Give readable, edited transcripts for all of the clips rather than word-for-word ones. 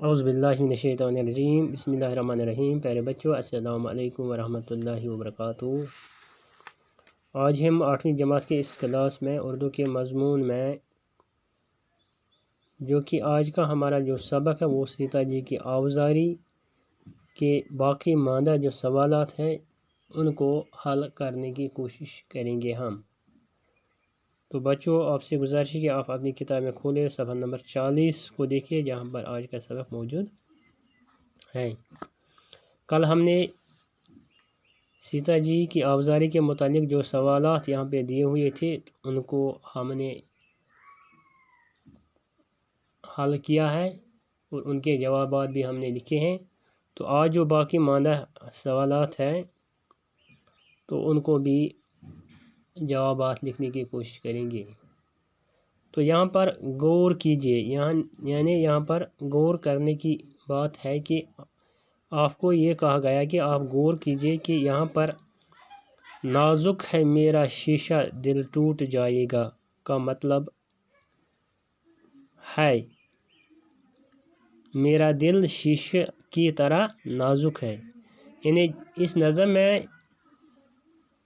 اعوذ باللہ من الشیطان الرجیم بسم اللہ الرحمن الرحیم۔ پیارے بچوں السلام علیکم ورحمۃ اللہ وبرکاتہ۔ آج ہم 8ویں جماعت کے اس کلاس میں اردو کے مضمون میں جو کہ آج کا ہمارا جو سبق ہے وہ سیتا جی کی آوزاری کے باقی ماندہ جو سوالات ہیں ان کو حل کرنے کی کوشش کریں گے ہم۔ تو بچوں آپ سے گزارش ہے کہ آپ اپنی کتاب میں کھولیں، صفحہ نمبر 40 کو دیکھیے جہاں پر آج کا سبق موجود ہے۔ کل ہم نے سیتا جی کی آوزاری کے متعلق جو سوالات یہاں پہ دیے ہوئے تھے ان کو ہم نے حل کیا ہے اور ان کے جوابات بھی ہم نے لکھے ہیں۔ تو آج جو باقی ماندہ سوالات ہیں تو ان کو بھی جوابات لکھنے کی کوشش کریں گے۔ تو یہاں پر غور کیجئے، یہاں پر غور کرنے کی بات ہے کہ آپ کو یہ کہا گیا کہ آپ غور کیجئے کہ یہاں پر نازک ہے میرا شیشہ دل ٹوٹ جائے گا کا مطلب ہے میرا دل شیشے کی طرح نازک ہے۔ یعنی اس نظم میں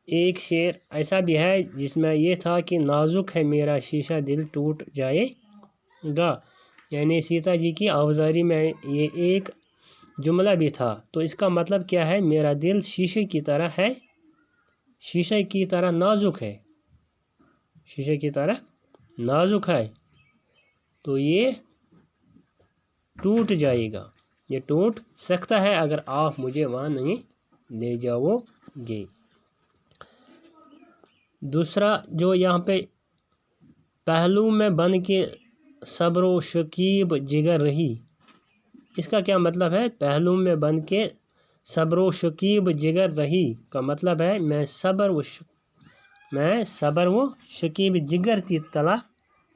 ایک شعر ایسا بھی ہے جس میں یہ تھا کہ نازک ہے میرا شیشہ دل ٹوٹ جائے گا، یعنی سیتا جی کی آوزاری میں یہ ایک جملہ بھی تھا۔ تو اس کا مطلب کیا ہے؟ میرا دل شیشے کی طرح ہے، شیشے کی طرح نازک ہے، شیشے کی طرح نازک ہے، تو یہ ٹوٹ جائے گا، یہ ٹوٹ سکتا ہے اگر آپ مجھے وہاں نہیں لے جاؤ گے۔ دوسرا جو یہاں پہ پہلو میں بن کے صبر و شکیب جگر رہی، اس کا کیا مطلب ہے؟ پہلو میں بن کے صبر و شکیب جگر رہی کا مطلب ہے میں صبر و شکیب جگر کی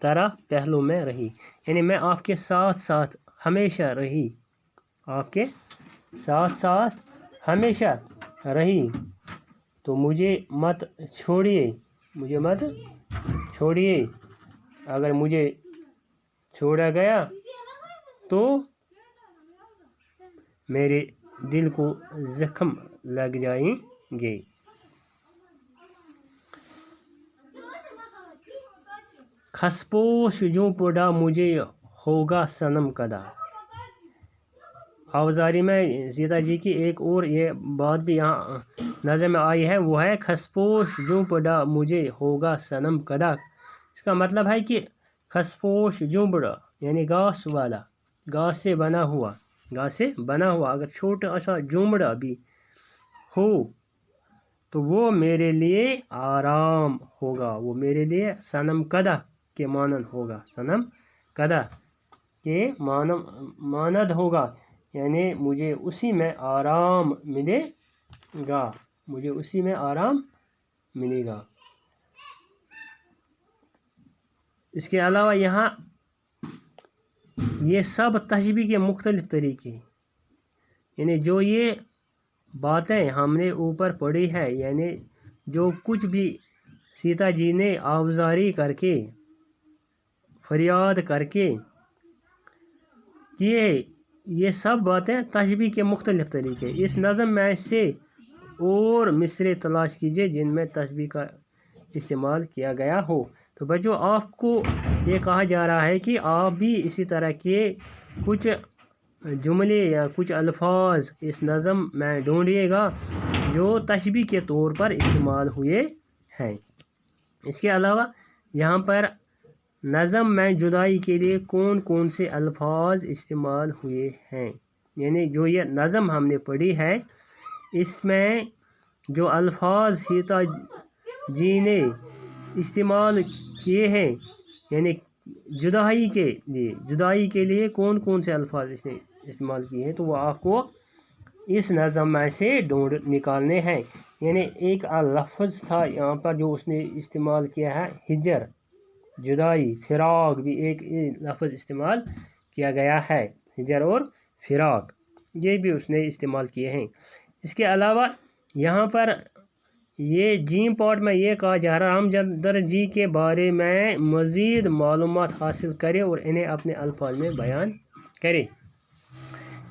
طرح پہلو میں رہی، یعنی میں آپ کے ساتھ ساتھ ہمیشہ رہی، آپ کے ساتھ ساتھ ہمیشہ رہی، تو مجھے مت چھوڑیے، مجھے مت چھوڑیے، اگر مجھے چھوڑا گیا تو میرے دل کو زخم لگ جائیں گے۔ کھسپوش جو پڑا مجھے ہوگا صنم کدا، آوزاری میں سیتا جی کی ایک اور یہ بات بھی یہاں نظم میں آئی ہے، وہ ہے کھسپوش جو پڑا مجھے ہوگا صنم کدا۔ اس کا مطلب ہے کہ کھسپوش جھونپڑا یعنی گھاس والا، گھاس سے بنا ہوا اگر چھوٹا سا جھونپڑا بھی ہو تو وہ میرے لیے آرام ہوگا، وہ میرے لیے صنم کدا کے مانند ہوگا، صنم کدا کے مانند ہوگا، یعنی مجھے اسی میں آرام ملے گا، مجھے اسی میں آرام ملے گا۔ اس کے علاوہ یہاں یہ سب تشبیہ کے مختلف طریقے، یعنی جو یہ باتیں ہم نے اوپر پڑھی ہے، یعنی جو کچھ بھی سیتا جی نے آوزاری کر کے فریاد کر کے کیے، یہ سب باتیں تشبیہ کے مختلف طریقے۔ اس نظم میں سے اور مصرعے تلاش کیجیے جن میں تشبیہ کا استعمال کیا گیا ہو۔ تو بچوں آپ کو یہ کہا جا رہا ہے کہ آپ بھی اسی طرح کے کچھ جملے یا کچھ الفاظ اس نظم میں ڈھونڈیے گا جو تشبیہ کے طور پر استعمال ہوئے ہیں۔ اس کے علاوہ یہاں پر نظم میں جدائی کے لیے کون کون سے الفاظ استعمال ہوئے ہیں، یعنی جو یہ نظم ہم نے پڑھی ہے اس میں جو الفاظ سیتا جی نے استعمال کیے ہیں، یعنی جدائی کے لیے کون کون سے الفاظ اس نے استعمال کیے ہیں، تو وہ آپ کو اس نظم میں سے ڈھونڈ نکالنے ہیں۔ یعنی ایک لفظ تھا یہاں پر جو اس نے استعمال کیا ہے، ہجر، جدائی، فراق بھی ایک لفظ استعمال کیا گیا ہے، ہجر اور فراق یہ بھی اس نے استعمال کیے ہیں۔ اس کے علاوہ یہاں پر یہ جیم پارٹ میں یہ کہا جا رہا رامچندر جی کے بارے میں مزید معلومات حاصل کرے اور انہیں اپنے الفاظ میں بیان کرے۔